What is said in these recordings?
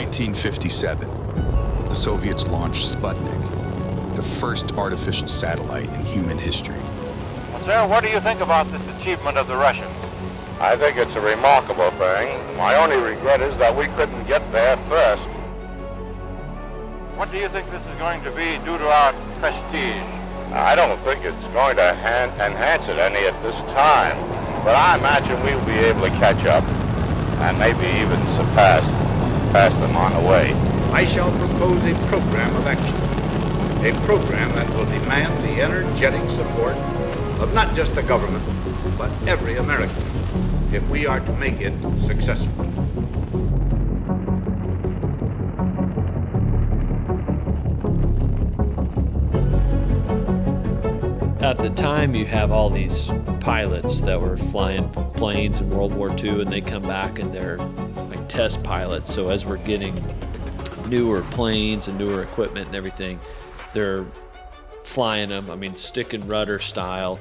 1957, the Soviets launched Sputnik, the first artificial satellite in human history. Well, sir, what do you think about this achievement of the Russians? I think it's a remarkable thing. My only regret is that we couldn't get there first. What do you think this is going to be due to our prestige? I don't think it's going to enhance it any at this time, but I imagine we'll be able to catch up and maybe even surpass them on the way. I shall propose a program of action, a program that will demand the energetic support of not just the government, but every American, if we are to make it successful. At the time, you have all these pilots that were flying planes in World War II, and they come back and they're like test pilots. So as we're getting newer planes and newer equipment and everything, they're flying them. I mean, stick and rudder style.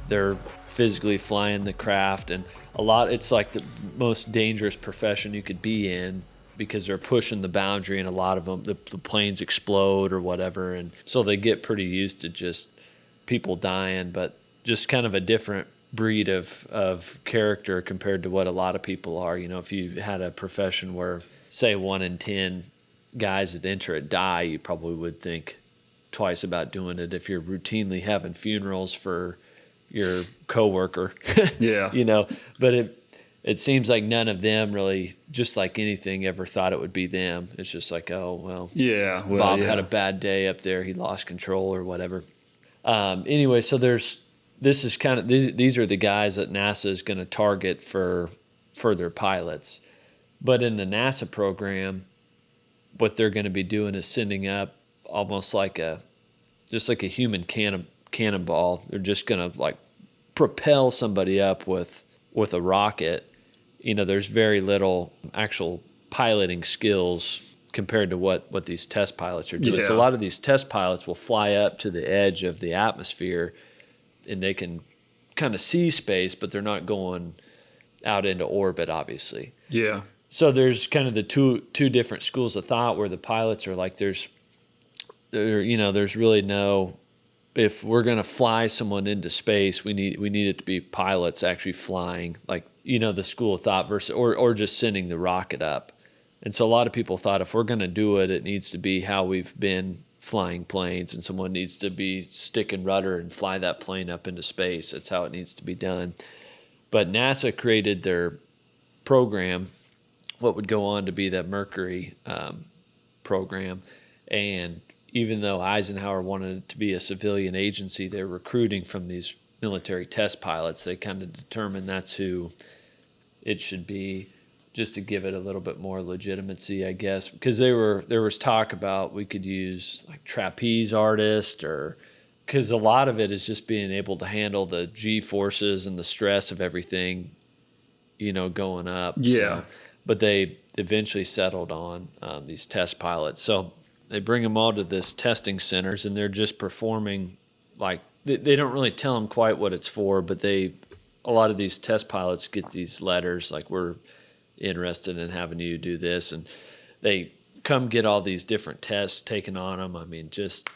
They're physically flying the craft, and it's like the most dangerous profession you could be in because they're pushing the boundary, and a lot of them, the planes explode or whatever, and so they get pretty used to just people dying, but just kind of a different breed of character compared to what a lot of people are. You know, if you had a profession where, say, 1 in 10 guys that enter it die, you probably would think twice about doing it. If you're routinely having funerals for your coworker, yeah, you know, but it seems like none of them really, just like anything, ever thought it would be them. It's just like, oh, well, yeah, Bob had a bad day up there. He lost control or whatever. Anyway, so these are the guys that NASA is going to target for their pilots. But in the NASA program, what they're going to be doing is sending up almost like a human cannonball. They're just going to like propel somebody up with a rocket. You know, there's very little actual piloting skills compared to what these test pilots are doing. Yeah. So a lot of these test pilots will fly up to the edge of the atmosphere, and they can kind of see space, but they're not going out into orbit, obviously. Yeah. So there's kind of the two different schools of thought where the pilots are like, there's really no, if we're going to fly someone into space, we need it to be pilots actually flying, like, you know, the school of thought versus or just sending the rocket up. And so a lot of people thought if we're going to do it, it needs to be how we've been flying planes, and someone needs to be stick and rudder and fly that plane up into space. That's how it needs to be done. But NASA created their program, what would go on to be that Mercury program. And even though Eisenhower wanted it to be a civilian agency, they're recruiting from these military test pilots. They kind of determined that's who it should be, just to give it a little bit more legitimacy, I guess, because there was talk about we could use like trapeze artists, or because a lot of it is just being able to handle the G-forces and the stress of everything, you know, going up. Yeah. So, but they eventually settled on these test pilots. So they bring them all to this testing centers, and they're just performing like they don't really tell them quite what it's for, but a lot of these test pilots get these letters like, we're interested in having you do this, and they come get all these different tests taken on them. I mean, just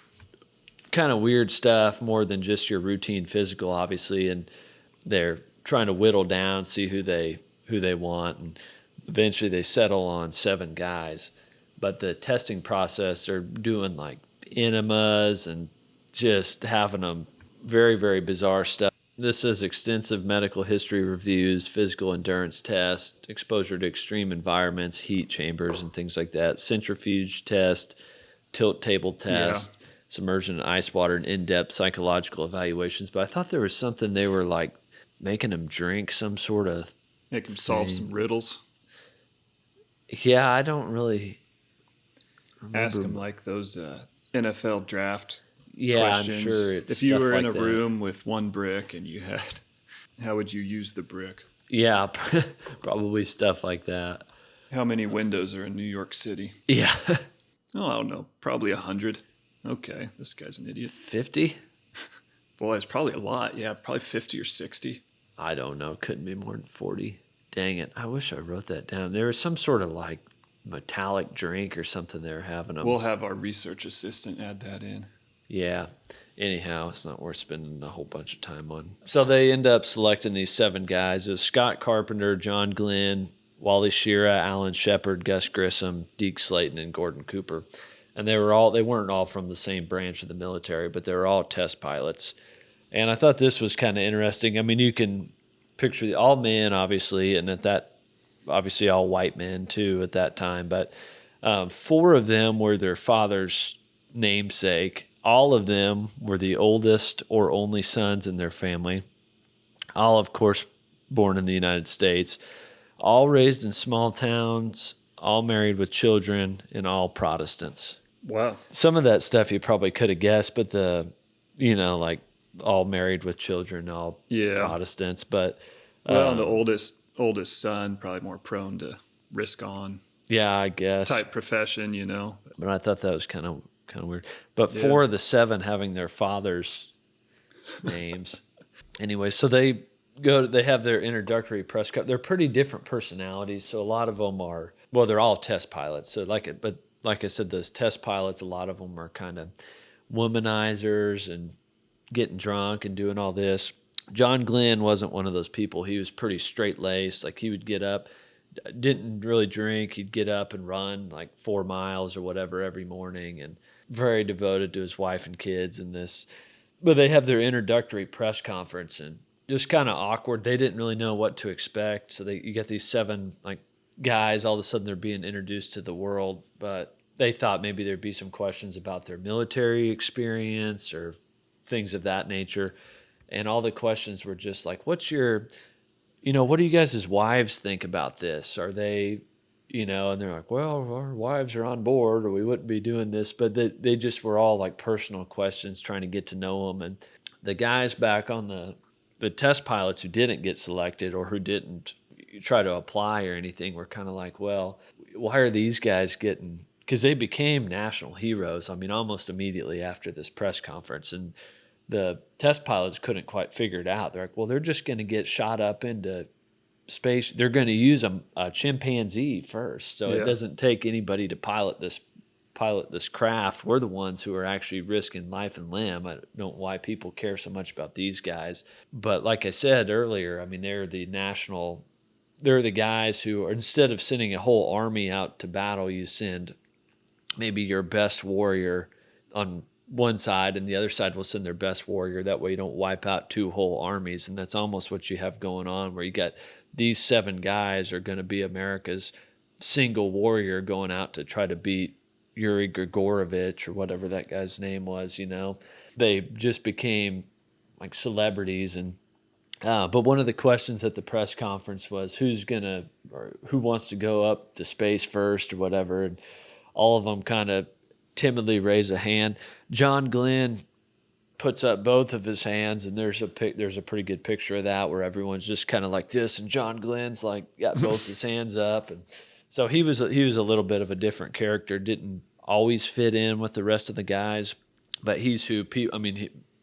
kind of weird stuff, more than just your routine physical, obviously, and they're trying to whittle down, see who they want, and eventually they settle on 7 guys. But the testing process, they're doing like enemas and just having them very, very bizarre stuff. This is extensive medical history reviews, physical endurance tests, exposure to extreme environments, heat chambers, and things like that, centrifuge test, tilt table test, submersion in ice water, and in-depth psychological evaluations. But I thought there was something they were like making them drink some sort of Make them solve thing. some riddles. Yeah, I don't really remember. Ask them like those NFL draft Yeah, questions. I'm sure it's if you stuff were in like a that. room with one brick and you had, how would you use the brick? Yeah, probably stuff like that. How many windows are in New York City? Yeah. Oh, I don't know. Probably 100. Okay, this guy's an idiot. 50? Boy, it's probably a lot. Yeah, probably 50 or 60. I don't know. Couldn't be more than 40. Dang it. I wish I wrote that down. There was some sort of like metallic drink or something they were having them. We'll have our research assistant add that in. Yeah. Anyhow, it's not worth spending a whole bunch of time on. So they end up selecting these 7 guys. It was Scott Carpenter, John Glenn, Wally Schirra, Alan Shepard, Gus Grissom, Deke Slayton, and Gordon Cooper. And they weren't all from the same branch of the military, but they were all test pilots. And I thought this was kind of interesting. I mean, you can picture all men, obviously, and obviously all white men too at that time. But 4 of them were their father's namesake. All of them were the oldest or only sons in their family. All, of course, born in the United States. All raised in small towns, all married with children, and all Protestants. Wow. Some of that stuff you probably could have guessed, but like all married with children, all Protestants. But and the oldest son probably more prone to risk on. Yeah, I guess. Type profession, But I thought that was kind of weird. But 4 of the 7 having their father's names. Anyway, so they have their introductory press conference. They're pretty different personalities. So a lot of them they're all test pilots. So but like I said, those test pilots, a lot of them are kind of womanizers and getting drunk and doing all this. John Glenn wasn't one of those people. He was pretty straight-laced. Like, he would get up, didn't really drink. He'd get up and run like 4 miles or whatever every morning, and very devoted to his wife and kids and this. But they have their introductory press conference, and just kind of awkward. They didn't really know what to expect. So you get these 7 like guys, all of a sudden they're being introduced to the world, but they thought maybe there'd be some questions about their military experience or things of that nature. And all the questions were just like, what do you guys' wives think about this? Are they, and they're like, well, our wives are on board or we wouldn't be doing this. But they just were all like personal questions, trying to get to know them. And the guys back on the test pilots who didn't get selected or who didn't try to apply or anything were kind of like, well, why are these guys getting, because they became national heroes, I mean, almost immediately after this press conference. And the test pilots couldn't quite figure it out. They're like, well, they're just going to get shot up into space. They're going to use a chimpanzee first. So It doesn't take anybody to pilot this craft. We're the ones who are actually risking life and limb. I don't know why people care so much about these guys. But like I said earlier, I mean, they're the guys who are, instead of sending a whole army out to battle, you send maybe your best warrior on one side, and the other side will send their best warrior. That way you don't wipe out 2 whole armies. And that's almost what you have going on, where you got these 7 guys are going to be America's single warrior going out to try to beat Yuri Gagarin or whatever that guy's name was, They just became like celebrities. And but one of the questions at the press conference was who wants to go up to space first or whatever. And all of them kind of timidly raise a hand. John Glenn puts up both of his hands, and there's a pretty good picture of that where everyone's just kind of like this, and John Glenn's like got both his hands up. And so he was a little bit of a different character. Didn't always fit in with the rest of the guys, but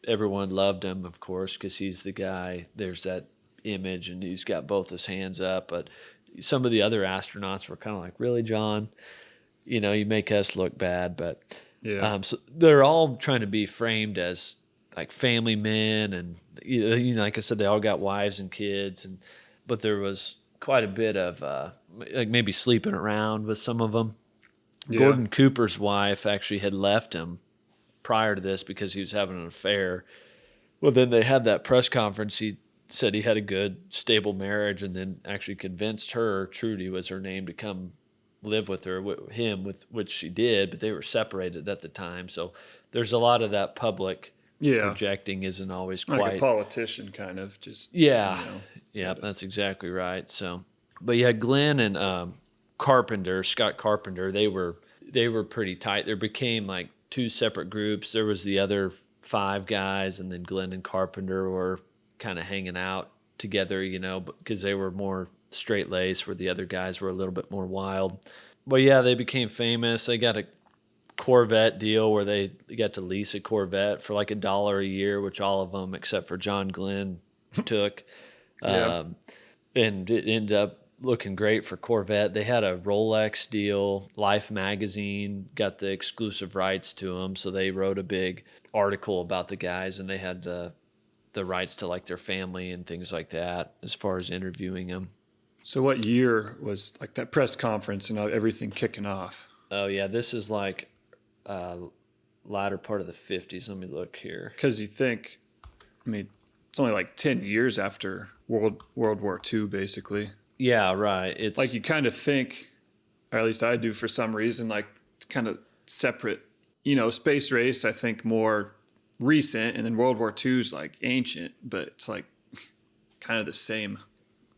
everyone loved him, of course, because he's the guy. There's that image, and he's got both his hands up. But some of the other astronauts were kind of like, really, John? You make us look bad. But so they're all trying to be framed as like family men, and like I said, they all got wives and kids, but there was quite a bit of like maybe sleeping around with some of them. Yeah. Gordon Cooper's wife actually had left him prior to this because he was having an affair. Well, then they had that press conference. He said he had a good, stable marriage, and then actually convinced her, Trudy was her name, to come live with which she did, but they were separated at the time. So there's a lot of that public projecting isn't always quite. Like a politician kind of just. Yeah, that's exactly right. So, but Glenn and Scott Carpenter, they were pretty tight. There became like 2 separate groups. There was the other 5 guys, and then Glenn and Carpenter were kind of hanging out together, because they were more straight-laced, where the other guys were a little bit more wild. But they became famous. They got a Corvette deal where they got to lease a Corvette for like $1 a year, which all of them except for John Glenn took. And it ended up looking great for Corvette. They had a Rolex deal. Life magazine got the exclusive rights to them, so they wrote a big article about the guys, and they had the rights to like their family and things like that as far as interviewing them. So what year was like that press conference and everything kicking off? Oh yeah, this is like latter part of the 50s. Let me look here. Because you think, I mean, it's only like 10 years after World War II, basically. Yeah, right. It's like you kind of think, or at least I do for some reason, like kind of separate. You know, space race, I think more recent, and then World War II is like ancient, but it's like kind of the same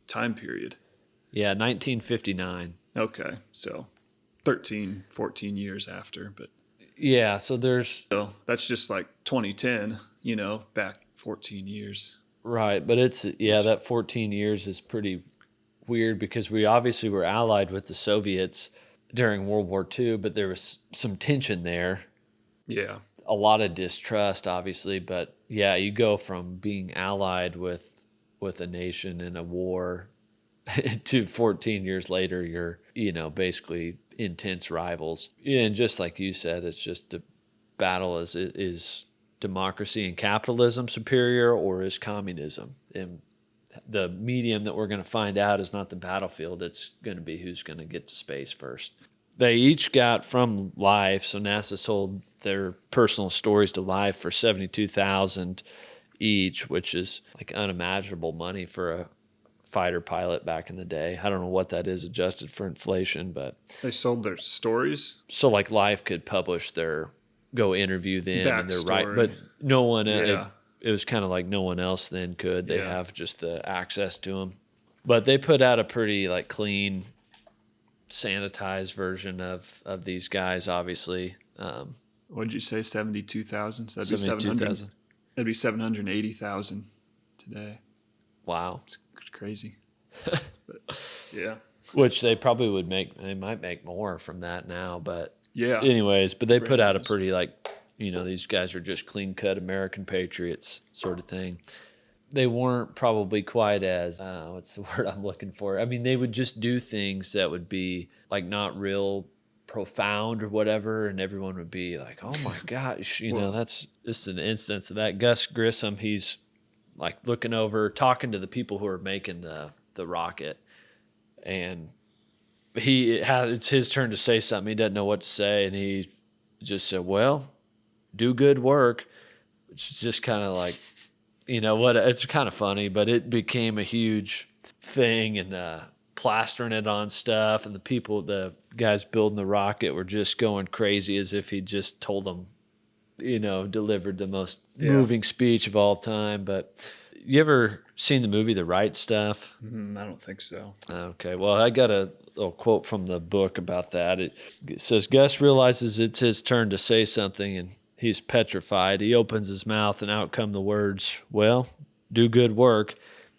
time period. Yeah, 1959. Okay, so 13, 14 years after, but yeah, so that's just like 2010, you know, back 14 years. Right, but that 14 years is pretty weird because we obviously were allied with the Soviets during World War II, but there was some tension there. Yeah. A lot of distrust, obviously, but yeah, you go from being allied with a nation in a war to 14 years later, you're, basically intense rivals. And just like you said, it's just a battle is democracy and capitalism superior or is communism? And the medium that we're going to find out is not the battlefield. It's going to be who's going to get to space first. They each got from Life, so NASA sold their personal stories to Life for $72,000 each, which is like unimaginable money for a fighter pilot back in the day. I don't know what that is adjusted for inflation, but they sold their stories. So like Life could publish go interview them and they're right, but no one. Yeah. It was kind of like no one else then could. They have just the access to them, but they put out a pretty like clean, sanitized version of these guys. Obviously, what did you say? 72,000. So that'd be 72,000. That'd be 780,000 today. Wow, it's crazy. But, yeah, which they probably would make. They might make more from that now, but yeah. Anyways, but they put out a pretty these guys are just clean cut American patriots sort of thing. They weren't probably quite as what's the word I'm looking for? I mean, they would just do things that would be like not real profound or whatever, and everyone would be like, "Oh my gosh," that's just an instance of that. Gus Grissom, he's like looking over, talking to the people who are making the rocket, and it's his turn to say something. He doesn't know what to say, and he just said, "Well, do good work," which is just kind of like, it's kind of funny, but it became a huge thing, and plastering it on stuff, and the guys building the rocket were just going crazy as if he just told them, delivered the most moving speech of all time. But you ever seen the movie The Right Stuff? I don't think so. Okay, well, I got a little quote from the book about that. It says, Gus realizes it's his turn to say something, and he's petrified. He opens his mouth, and out come the words, "Well, do good work."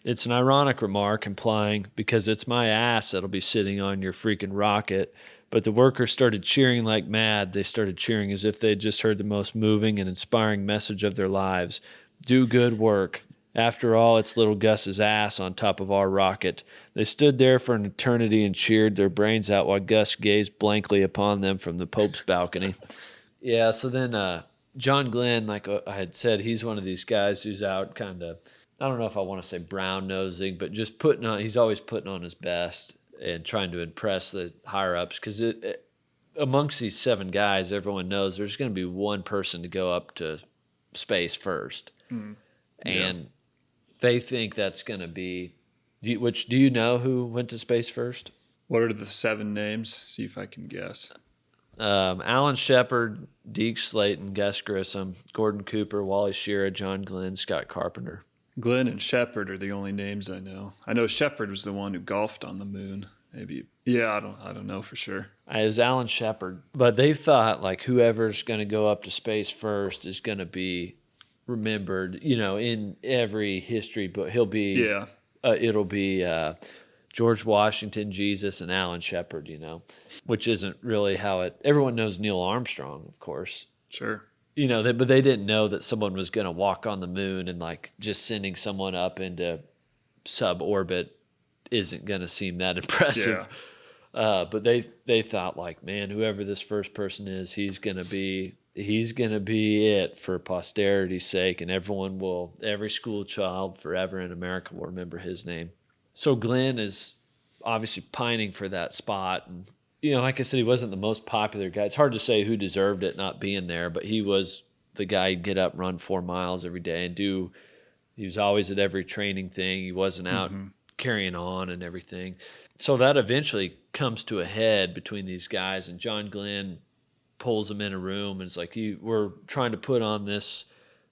It's an ironic remark implying, because it's my ass that'll be sitting on your freaking rocket. But the workers started cheering like mad. They started cheering as if they'd just heard the most moving and inspiring message of their lives. Do good work. After all, it's little Gus's ass on top of our rocket. They stood there for an eternity and cheered their brains out while Gus gazed blankly upon them from the Pope's balcony. Yeah, so then John Glenn, like I had said, he's one of these guys who's out kind of, I don't know if I want to say brown-nosing, but just he's always putting on his best and trying to impress the higher-ups, because amongst these 7 guys, everyone knows there's going to be one person to go up to space first. And they think that's going to be, do you know who went to space first? What are the 7 names? See if I can guess. Alan Shepard, Deke Slayton, Gus Grissom, Gordon Cooper, Wally Schirra, John Glenn, Scott Carpenter. Glenn and Shepard are the only names I know. I know Shepard was the one who golfed on the moon. Maybe. Yeah, I don't know for sure. It was Alan Shepard. But they thought like whoever's going to go up to space first is going to be remembered, in every history book. He'll be, it'll be George Washington, Jesus, and Alan Shepard, which isn't really how everyone knows Neil Armstrong, of course. Sure. But they didn't know that someone was going to walk on the moon and like just sending someone up into suborbit isn't going to seem that impressive. But they thought like, man, whoever this first person is, he's going to be it for posterity's sake, and every school child forever in America will remember his name. So Glenn is obviously pining for that spot, and like I said, he wasn't the most popular guy. It's hard to say who deserved it not being there, but he was the guy who'd get up, run 4 miles every day, and he was always at every training thing. He wasn't out carrying on and everything. So that eventually comes to a head between these guys, and John Glenn pulls them in a room and it's like, we're trying to put on this,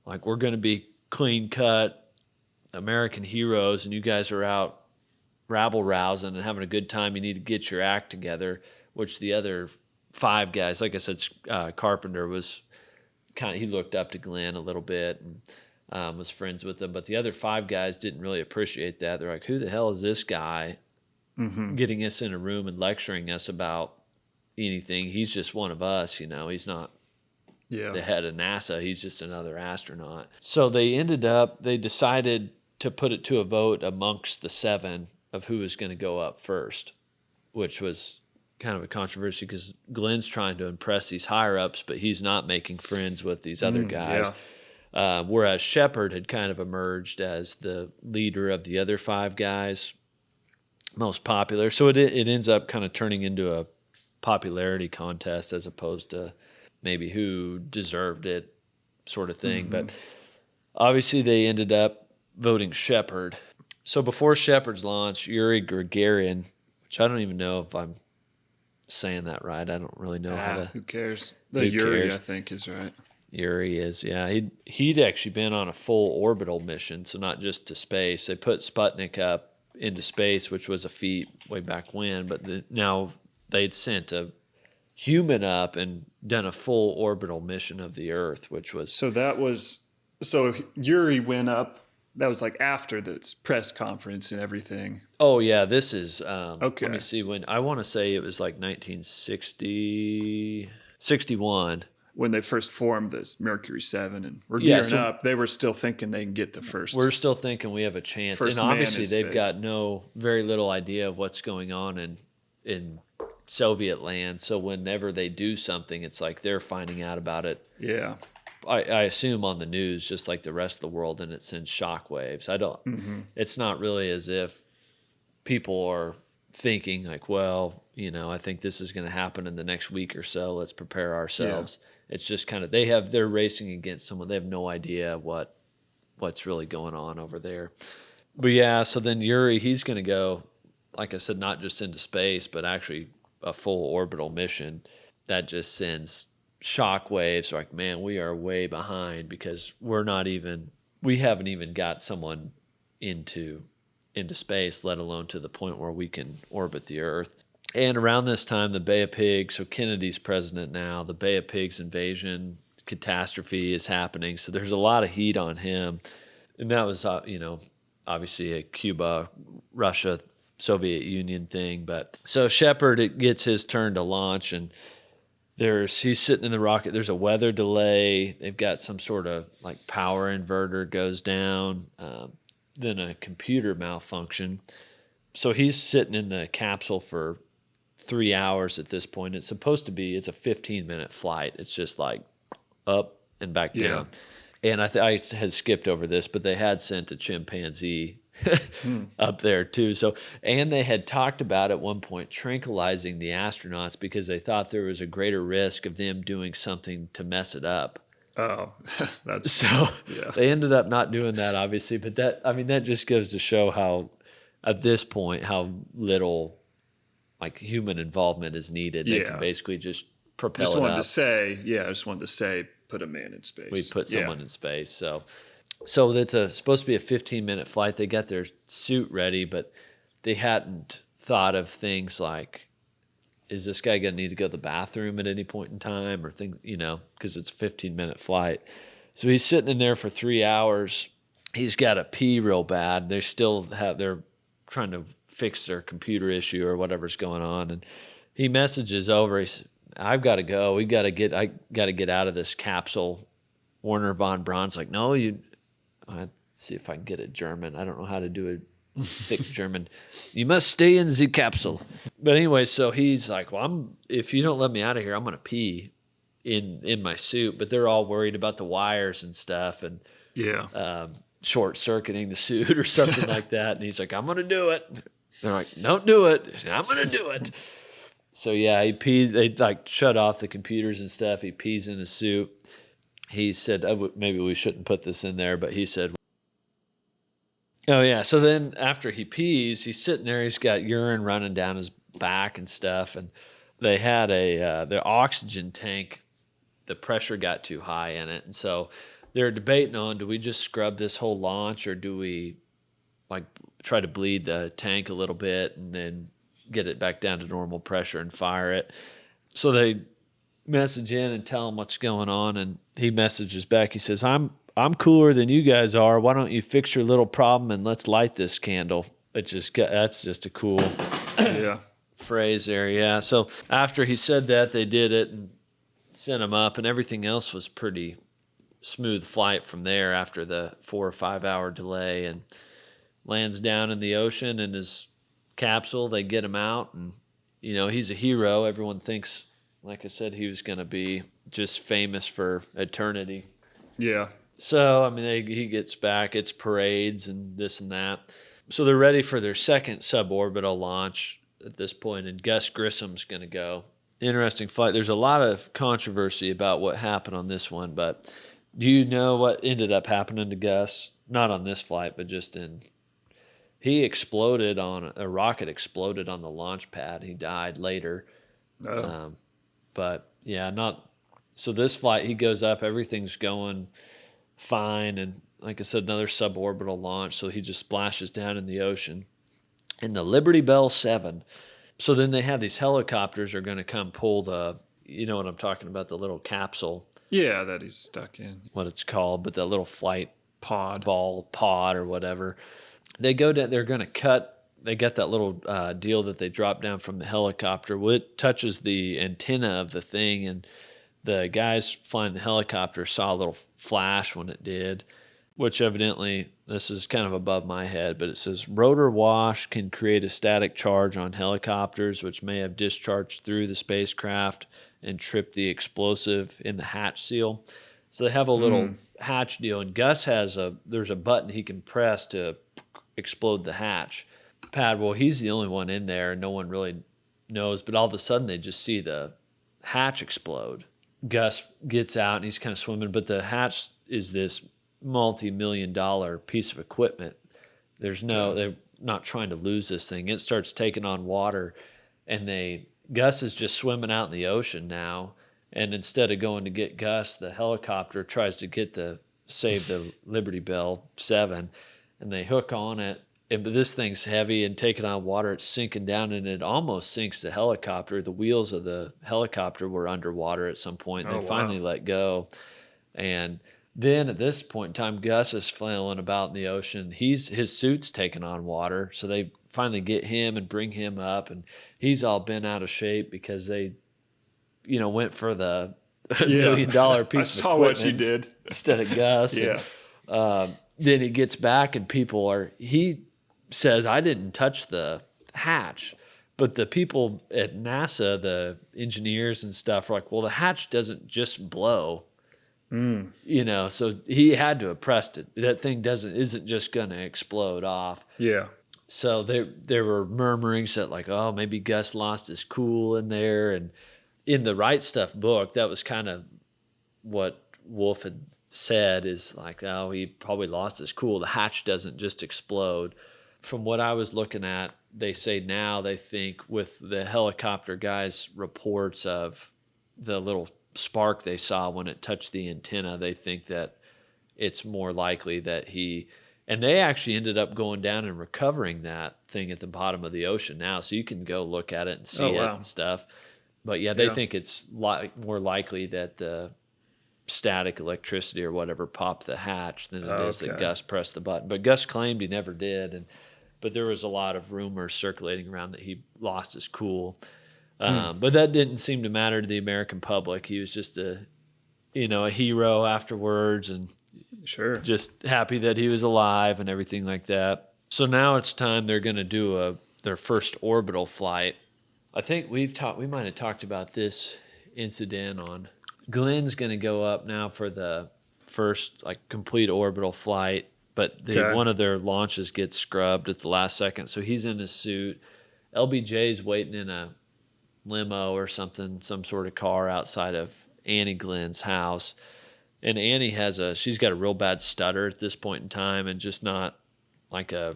like, we're going to be clean cut American heroes, and you guys are out rabble rousing and having a good time. You need to get your act together, which the other 5 guys, like I said, Carpenter was he looked up to Glenn a little bit and was friends with him, but the other 5 guys didn't really appreciate that. They're like, who the hell is this guy getting us in a room and lecturing us about anything? He's just one of us, he's not the head of NASA. He's just another astronaut. So they decided to put it to a vote amongst the 7 of who was going to go up first, which was kind of a controversy because Glenn's trying to impress these higher ups, but he's not making friends with these other guys. Whereas Shepard had kind of emerged as the leader of the other 5 guys, most popular. So it ends up kind of turning into a popularity contest as opposed to maybe who deserved it sort of thing. But obviously they ended up voting Shepard. So before Shepard's launch, Yuri Gagarin, which I don't even know if I'm saying that right. I don't really know how to. Who cares? Yuri, I think, is right. Yuri is, yeah. He'd actually been on a full orbital mission, so not just to space. They put Sputnik up into space, which was a feat way back when, but now they'd sent a human up and done a full orbital mission of the Earth, which was... So Yuri went up. That was like after the press conference and everything. Oh, yeah, this is... okay. Let me see. When I want to say it was like 1961. When they first formed this Mercury 7 and were gearing up, they were still thinking they can get the first. We're still thinking we have a chance. And obviously they've got very little idea of what's going on in Soviet land. So whenever they do something, it's like they're finding out about it. Yeah. I assume on the news, just like the rest of the world, and it sends shockwaves. It's not really as if people are thinking like, well, I think this is going to happen in the next week or so. Let's prepare ourselves. Yeah. It's just kind of, they're racing against someone. They have no idea what's really going on over there. But yeah, so then Yuri, he's going to go, like I said, not just into space, but actually a full orbital mission that just sends shockwaves. Like, man, we are way behind because we haven't even got someone into space, let alone to the point where we can orbit the Earth. And around this time, the Bay of Pigs, so Kennedy's president now, the Bay of Pigs invasion catastrophe is happening. So there's a lot of heat on him. And that was, obviously a Cuba, Russia, Soviet Union thing. But so Shepard, it gets his turn to launch, and he's sitting in the rocket. There's a weather delay. They've got some sort of like power inverter goes down. Then a computer malfunction. So he's sitting in the capsule for 3 hours at this point. It's supposed to be, it's a 15-minute flight. It's just like up and back down. And I had skipped over this, but they had sent a chimpanzee up there too. So, and they had talked about at one point tranquilizing the astronauts because they thought there was a greater risk of them doing something to mess it up. Oh, They ended up not doing that, obviously. But that just goes to show how, at this point, how little like human involvement is needed. They can basically just propel it up. I just wanted to say, put a man in space. We put someone in space. So that's supposed to be a 15-minute flight. They got their suit ready, but they hadn't thought of things like, is this guy going to need to go to the bathroom at any point in time, or things, because it's a 15-minute flight. So he's sitting in there for 3 hours. He's got to pee real bad. They're trying to fix their computer issue or whatever's going on. And he messages over. He says, I've got to go. I got to get out of this capsule. Werner von Braun's like, no, let's see if I can get it German. I don't know how to do thick German. You must stay in the capsule. But anyway, so he's like, well, if you don't let me out of here, I'm going to pee in my suit. But they're all worried about the wires and stuff and short circuiting the suit or something like that. And he's like, I'm going to do it. They're like, don't do it. I'm going to do it. So yeah, he pees. They like shut off the computers and stuff. He pees in his suit. He said, maybe we shouldn't put this in there, but he said, oh, yeah. So then after he pees, he's sitting there. He's got urine running down his back and stuff. And they had the oxygen tank, the pressure got too high in it. And so they're debating on, do we just scrub this whole launch or do we like try to bleed the tank a little bit and then get it back down to normal pressure and fire it? So they message in and tell him what's going on. And he messages back. He says, I'm cooler than you guys are. Why don't you fix your little problem and let's light this candle? That's just a cool phrase there. Yeah. So after he said that, they did it and sent him up, and everything else was pretty smooth flight from there after the 4 or 5 hour delay, and lands down in the ocean in his capsule. They get him out, and he's a hero. Everyone thinks, like I said, he was going to be just famous for eternity. Yeah. So, I mean, he gets back, it's parades and this and that. So they're ready for their second suborbital launch at this point, and Gus Grissom's going to go. Interesting flight. There's a lot of controversy about what happened on this one, but do you know what ended up happening to Gus? Not on this flight, but just he exploded a rocket exploded on the launch pad. He died later. Oh. But, yeah, so this flight, he goes up, everything's going fine, and like I said, another suborbital launch, so he just splashes down in the ocean in the Liberty Bell 7. So then they have these helicopters are going to come pull you know what I'm talking about, the little capsule. Yeah, that he's stuck in. What it's called, but the little flight pod or whatever. They go down, they're going to cut, they get that little deal that they drop down from the helicopter. Well, it touches the antenna of the thing, and the guys flying the helicopter saw a little flash when it did, which evidently, this is kind of above my head, but it says rotor wash can create a static charge on helicopters, which may have discharged through the spacecraft and tripped the explosive in the hatch seal. So they have a little hatch deal, and Gus there's a button he can press to explode the hatch pad. Well, he's the only one in there, and no one really knows, but all of a sudden they just see the hatch explode. Gus gets out and he's kind of swimming, but the hatch is this multi-million-dollar piece of equipment. They're not trying to lose this thing. It starts taking on water, and Gus is just swimming out in the ocean now. And instead of going to get Gus, the helicopter tries to save the Liberty Bell 7, and they hook on it. But this thing's heavy and taking on water. It's sinking down, and it almost sinks the helicopter. The wheels of the helicopter were underwater at some point, and they finally let go. And then at this point in time, Gus is flailing about in the ocean. His suit's taking on water, so they finally get him and bring him up, and he's all bent out of shape because they, went for the $1 million piece of equipment. I saw what you did instead of Gus. Yeah. And, then he gets back, and he says, I didn't touch the hatch. But the people at NASA, the engineers and stuff, are like, well, the hatch doesn't just blow. So he had to have pressed it. That thing isn't just going to explode off. Yeah. So there were murmurings that like, oh, maybe Gus lost his cool in there. And in the Right Stuff book, that was kind of what Wolf had said, is like, oh, he probably lost his cool. The hatch doesn't just explode. From what I was looking at, they say now they think with the helicopter guys' reports of the little spark they saw when it touched the antenna, they think that it's more likely that and they actually ended up going down and recovering that thing at the bottom of the ocean now, so you can go look at it and see it and stuff. But yeah, they think it's more likely that the static electricity or whatever popped the hatch than it is that Gus pressed the button. But Gus claimed he never did, but there was a lot of rumors circulating around that he lost his cool. But that didn't seem to matter to the American public. He was just a hero afterwards, and sure, just happy that he was alive and everything like that. So now it's time they're going to do their first orbital flight. I think we might have talked about this incident on. Glenn's going to go up now for the first complete orbital flight, but one of their launches gets scrubbed at the last second, so he's in his suit. LBJ's waiting in a limo or something, some sort of car outside of Annie Glenn's house, and Annie she's got a real bad stutter at this point in time, and just not like a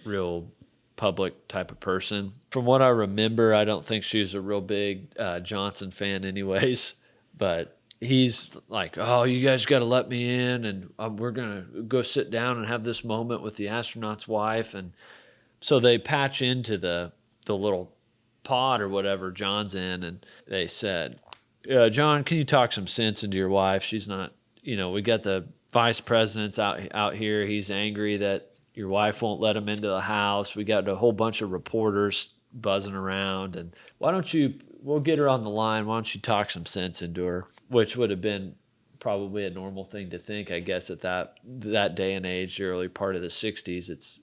real public type of person. From what I remember, I don't think she was a real big Johnson fan anyways, but he's like, oh, you guys got to let me in, and we're going to go sit down and have this moment with the astronaut's wife. And so they patch into the little pod or whatever John's in, and they said, John, can you talk some sense into your wife? She's not, we got the vice president's out here. He's angry that your wife won't let him into the house. We got a whole bunch of reporters buzzing around, and we'll get her on the line. Why don't you talk some sense into her? Which would have been probably a normal thing to think, I guess, at that day and age, the early part of the 60s. It's,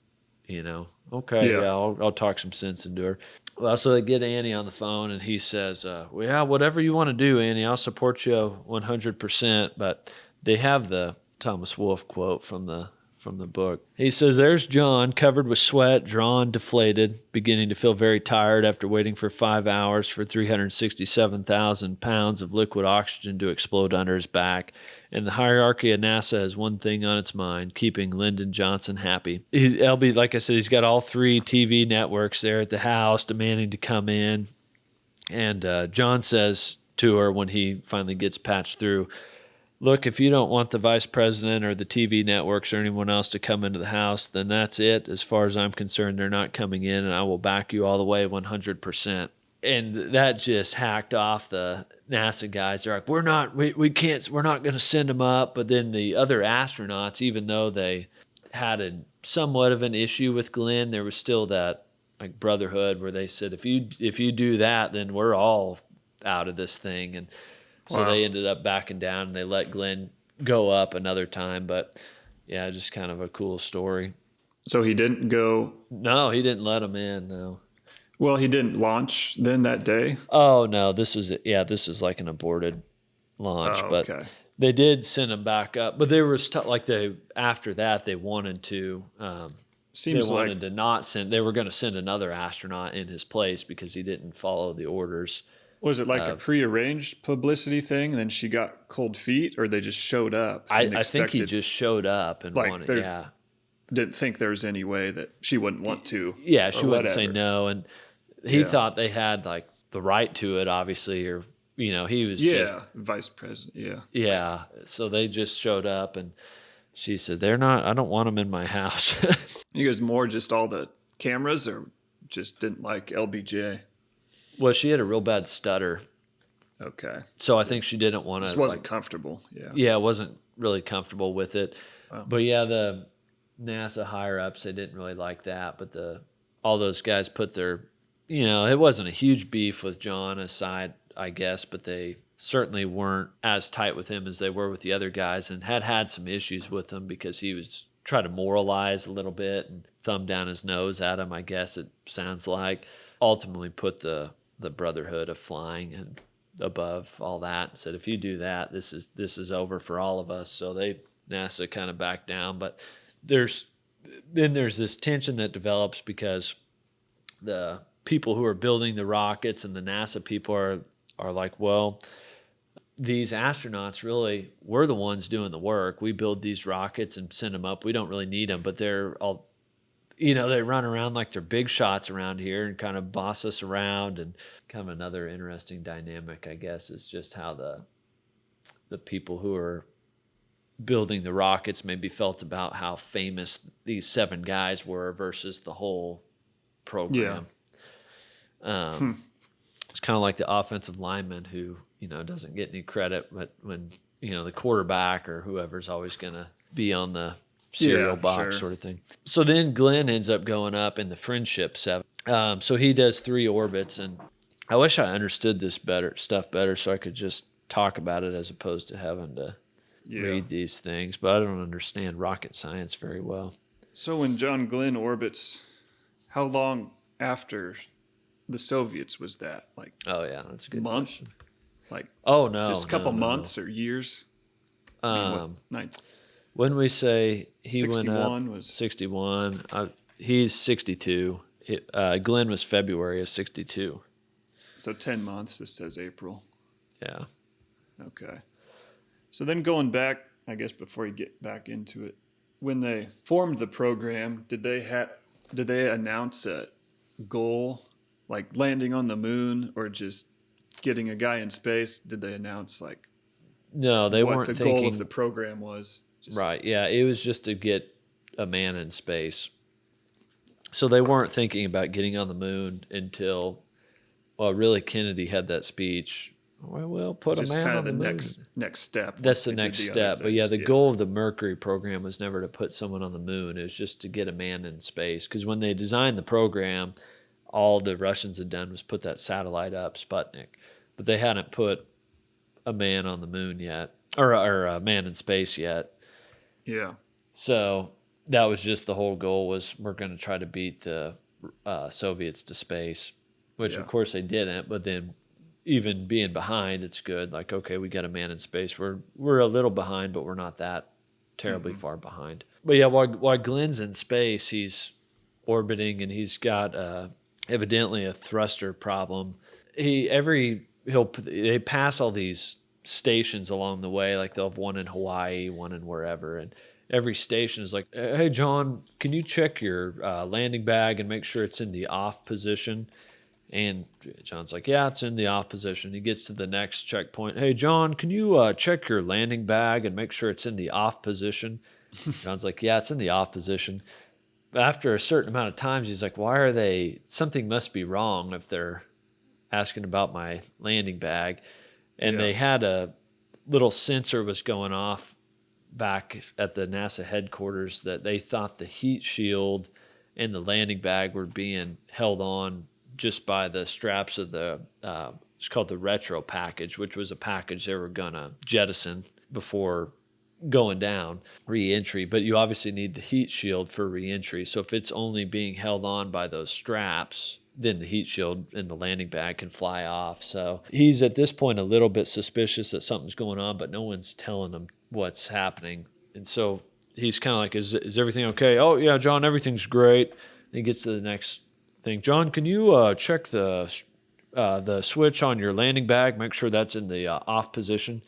okay, yeah, I'll talk some sense into her. Well, so they get Annie on the phone, and he says, well, yeah, whatever you want to do, Annie, I'll support you 100%. But they have the Thomas Wolfe quote from the book. He says, there's John, covered with sweat, drawn, deflated, beginning to feel very tired after waiting for 5 hours for 367,000 pounds of liquid oxygen to explode under his back. And the hierarchy of NASA has one thing on its mind, keeping Lyndon Johnson happy. LB, like I said, he's got all 3 TV networks there at the house demanding to come in. And John says to her when he finally gets patched through, look, if you don't want the vice president or the TV networks or anyone else to come into the house, then that's it. As far as I'm concerned, they're not coming in, and I will back you all the way 100%. And that just hacked off the NASA guys. They're like, we're not going to send them up. But then the other astronauts, even though they had somewhat of an issue with Glenn, there was still that brotherhood where they said, if you do that, then we're all out of this thing. And so They ended up backing down, and they let Glenn go up another time. But, yeah, just kind of a cool story. So he didn't go? No, he didn't let him in, no. Well, he didn't launch then that day? Oh, no, this is like an aborted launch. Oh, but okay. They did send him back up. But they were after that, they wanted to to not send. They were going to send another astronaut in his place because he didn't follow the orders. Was it like a prearranged publicity thing, and then she got cold feet, or they just showed up? I think he just showed up and wanted, didn't think there was any way that she wouldn't want to. Yeah, she wouldn't say no, and he thought they had the right to it, obviously, or he was just vice president. Yeah, yeah. So they just showed up, and she said, "They're not. I don't want them in my house." You guys more just all the cameras, or just didn't like LBJ? Well, she had a real bad stutter. Okay. So I think she didn't want to. Just wasn't comfortable. Yeah. Yeah, wasn't really comfortable with it. Wow. But yeah, the NASA higher ups, they didn't really like that. But all those guys put their, it wasn't a huge beef with John aside, I guess, but they certainly weren't as tight with him as they were with the other guys, and had some issues with him because he was trying to moralize a little bit and thumb down his nose at him, I guess it sounds like. Ultimately put the brotherhood of flying and above all that and said, if you do that, this is over for all of us. So NASA kind of backed down. But there's this tension that develops because the people who are building the rockets and the NASA people are like, well, these astronauts really, we're the ones doing the work. We build these rockets and send them up. We don't really need them, but they're all, they run around like they're big shots around here and kind of boss us around. And kind of another interesting dynamic, I guess, is just how the people who are building the rockets maybe felt about how famous these 7 guys were versus the whole program. Yeah. It's kind of like the offensive lineman who, doesn't get any credit, but when, the quarterback or whoever's always going to be on the cereal box sort of thing. So then Glenn ends up going up in the Friendship 7. So he does 3 orbits, and I wish I understood this stuff better so I could just talk about it as opposed to having to read these things, but I don't understand rocket science very well. So when John Glenn orbits, how long after the Soviets was that? Like Oh yeah, that's a good month? question. Like Oh no, just a couple no, no. months or years? I mean, what, When we say he went up 61 was 61, he's 62. Glenn was February of 62. so 10 months. This says April. Yeah. Okay. So then going back, I guess before you get back into it, when they formed the program, did they announce a goal like landing on the moon or just getting a guy in space? Did they announce like No, they what weren't the thinking. goal of the program was? Just, Right. Yeah, it was just to get a man in space. So they weren't thinking about getting on the moon until, well, really Kennedy had that speech. Well, we'll put just a man kind on of the the moon. next step. That's the once they did next the other step. But yeah, things. the goal of the Mercury program was never to put someone on the moon. It was just to get a man in space. Because when they designed the program, all the Russians had done was put that satellite up, Sputnik. But they hadn't put a man on the moon yet, or a man in space yet. Yeah. So that was just the whole goal, was we're going to try to beat the Soviets to space, which Yeah. of course they didn't. But then even being behind, it's good. Like, okay, we got a man in space. We're a little behind, but we're not that terribly far behind. But yeah, while Glenn's in space, he's orbiting and he's got evidently a thruster problem. They pass all these stations along the way, like they'll have one in Hawaii, one in wherever, and every station is like, hey John, can you check your landing bag and make sure it's in the off position? And John's like, yeah, it's in the off position. He gets to the next checkpoint. Hey John, can you check your landing bag and make sure it's in the off position? John's like, yeah, it's in the off position. But after a certain amount of times, he's like, something must be wrong if they're asking about my landing bag. And they had a little sensor was going off back at the NASA headquarters that they thought the heat shield and the landing bag were being held on just by the straps of the, it's called the retro package, which was a package they were going to jettison before going down, re-entry. But you obviously need the heat shield for re-entry. So if it's only being held on by those straps, then the heat shield in the landing bag can fly off. So he's at this point a little bit suspicious that something's going on, but no one's telling him what's happening. And so he's kind of like, is everything okay? Oh, yeah, John, everything's great. And he gets to the next thing. John, can you check the switch on your landing bag? Make sure that's in the off position.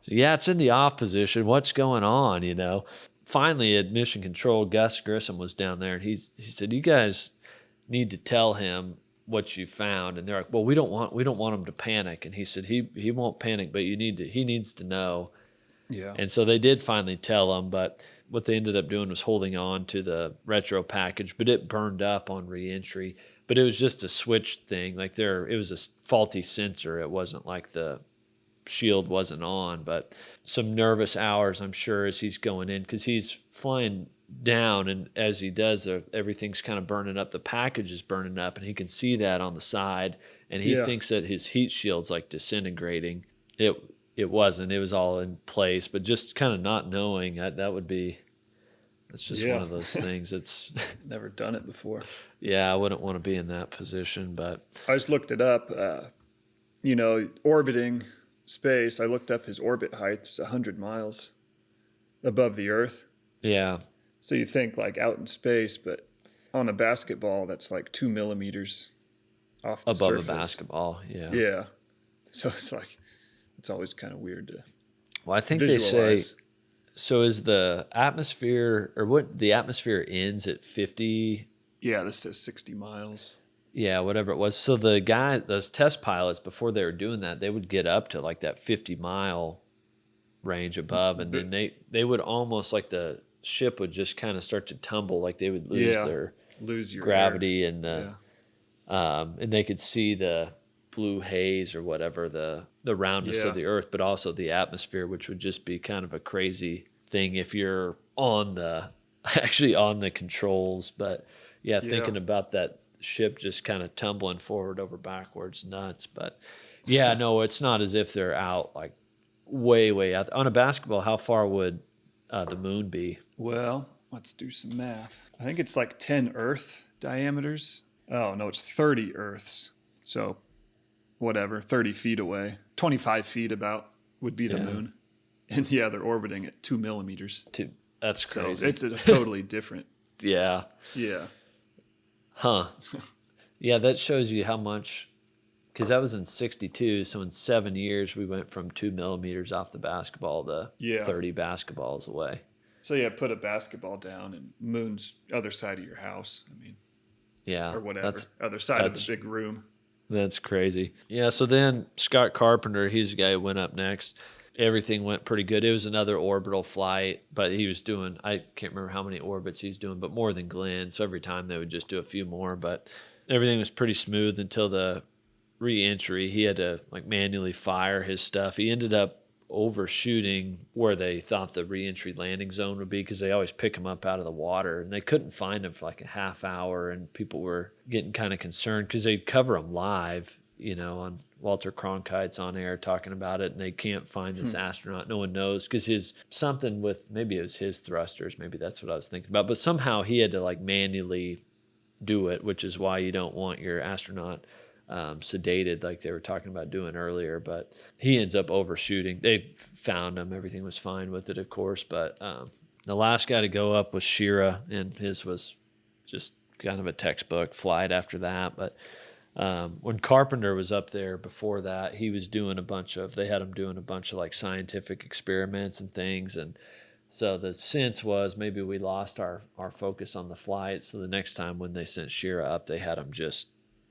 So, yeah, it's in the off position. What's going on, you know? Finally, at Mission Control, Gus Grissom was down there, and he said, you guys need to tell him what you found. And they're like, well, we don't want him to panic. And he said he won't panic, but he needs to know. Yeah. And so they did finally tell him, but what they ended up doing was holding on to the retro package, but it burned up on re-entry. But it was just a switch thing. Like it was a faulty sensor. It wasn't like the shield wasn't on, but some nervous hours, I'm sure, as he's going in, because he's flying down, and as he does, everything's kind of burning up. The package is burning up, and he can see that on the side, and he thinks that his heat shield's like disintegrating. It wasn't. It was all in place, but just kind of not knowing that's just one of those things. It's Never done it before. yeah, I wouldn't want to be in that position, but I just looked it up. Orbiting space, I looked up his orbit height. It's 100 miles above the Earth. yeah. So you think like out in space, but on a basketball, that's like 2 millimeters off the Above surface. a basketball, yeah. Yeah. So it's like, it's always kind of weird to Well, I think visualize. they say, so is the atmosphere, or what, the atmosphere ends at 50, Yeah, this says 60 miles. yeah, whatever it was. So those test pilots, before they were doing that, they would get up to like that 50-mile range above, and then they would almost, like the ship would just kind of start to tumble, like they would lose your gravity air. and and they could see the blue haze or whatever, the roundness of the Earth, but also the atmosphere, which would just be kind of a crazy thing if you're actually on the controls. But thinking about that ship just kind of tumbling forward over backwards, nuts. But yeah, no, it's not as if they're out like way out. On a basketball, how far would the moon be? Well, let's do some math. I think it's like 10 Earth diameters. Oh, no, it's 30 Earths. So, whatever, 30 feet away. 25 feet about would be the moon. And yeah, they're orbiting at 2 millimeters. That's crazy. So it's a totally different. Yeah. Yeah. Huh. Yeah, that shows you how much, because that was in 62. So in 7 years, we went from 2 millimeters off the basketball to 30 basketballs away. So yeah, put a basketball down and moon's other side of your house. I mean, yeah, or whatever, other side of the big room. That's crazy. Yeah, so then Scott Carpenter, he's the guy who went up next. Everything went pretty good. It was another orbital flight, but he was doing, I can't remember how many orbits he was doing, but more than Glenn. So every time they would just do a few more, but everything was pretty smooth until the re-entry. He had to like manually fire his stuff. He ended up overshooting where they thought the re-entry landing zone would be, because they always pick him up out of the water, and they couldn't find him for like a half hour, and people were getting kind of concerned because they'd cover him live, you know, on Walter Cronkite's on air talking about it, and they can't find this astronaut. No one knows, because his something with, maybe it was his thrusters, maybe that's what I was thinking about, but somehow he had to like manually do it, which is why you don't want your astronaut sedated like they were talking about doing earlier. But he ends up overshooting. They found him. Everything was fine with it, of course. But the last guy to go up was Shira, and his was just kind of a textbook flight after that. But when Carpenter was up there before that, he was doing they had him doing a bunch of like scientific experiments and things. And so the sense was maybe we lost our focus on the flight. So the next time when they sent Shira up, they had him just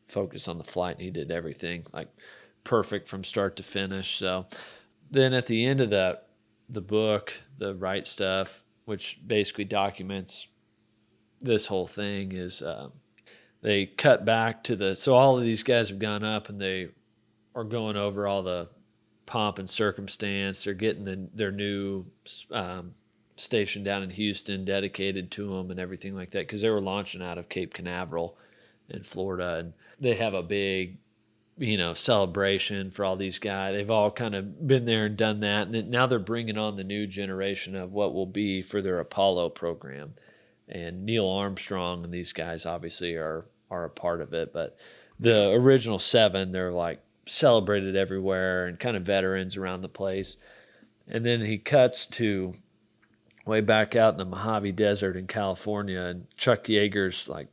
focus on the flight, and he did everything like perfect from start to finish. So then at the end of the book, The Right Stuff, which basically documents this whole thing, is they cut back to so all of these guys have gone up, and they are going over all the pomp and circumstance. They're getting their new station down in Houston dedicated to them and everything like that, because they were launching out of Cape Canaveral in Florida, and they have a big, you know, celebration for all these guys. They've all kind of been there and done that, and then now they're bringing on the new generation of what will be for their Apollo program. And Neil Armstrong and these guys obviously are a part of it, but the original 7, they're like celebrated everywhere and kind of veterans around the place. And then he cuts to way back out in the Mojave Desert in California, and Chuck Yeager's like,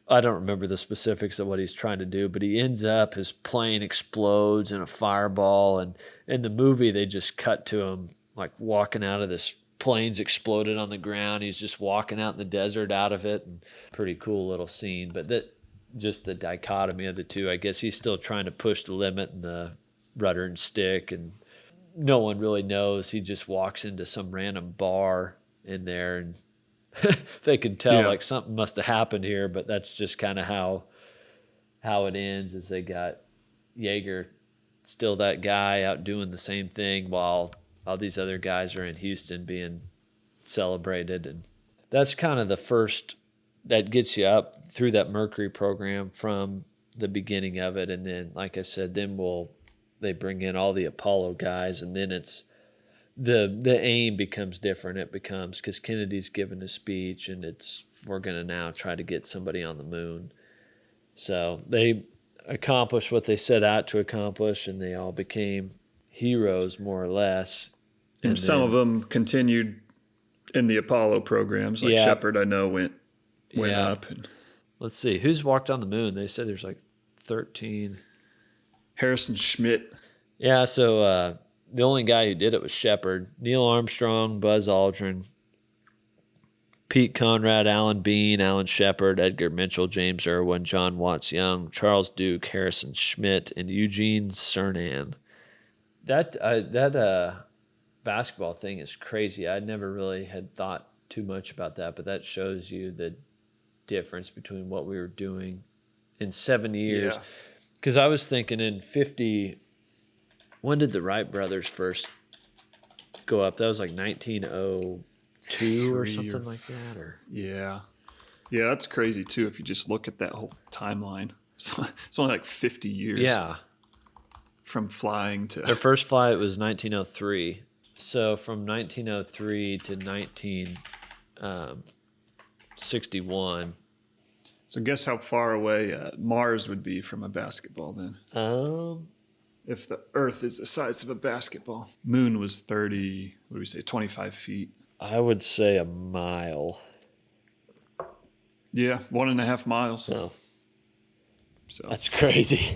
I don't remember the specifics of what he's trying to do, but he ends up, his plane explodes in a fireball, and in the movie they just cut to him like walking out of this, plane's exploded on the ground, he's just walking out in the desert out of it, and pretty cool little scene. But that, just the dichotomy of the two, I guess he's still trying to push the limit in the rudder and stick, and no one really knows. He just walks into some random bar in there, and they can tell like something must have happened here, but that's just kind of how it ends, is they got Yeager, still that guy, out doing the same thing while all these other guys are in Houston being celebrated. And that's kind of the first that gets you up through that Mercury program from the beginning of it. And then, like I said, then they bring in all the Apollo guys, and then it's the aim becomes different. It becomes, because Kennedy's given a speech, and we're going to now try to get somebody on the moon. So they accomplished what they set out to accomplish, and they all became heroes, more or less. And some of them continued in the Apollo programs, like Shepard, I know, went up. And let's see, who's walked on the moon? They said there's like 13. Harrison Schmitt. Yeah, so the only guy who did it was Shepard. Neil Armstrong, Buzz Aldrin, Pete Conrad, Alan Bean, Alan Shepard, Edgar Mitchell, James Irwin, John Watts Young, Charles Duke, Harrison Schmitt, and Eugene Cernan. That basketball thing is crazy. I never really had thought too much about that, but that shows you the difference between what we were doing in 7 years. Because I was thinking in 50, when did the Wright brothers first go up? That was like 1902 or something like that. Yeah, that's crazy too. If you just look at that whole timeline, so it's only like 50 years. Yeah, from flying to their first flight was 1903. So from 1903 to 61. So guess how far away Mars would be from a basketball then? If the Earth is the size of a basketball. Moon was 30, what do we say, 25 feet. I would say a mile. Yeah, 1.5 miles. Oh, So that's crazy.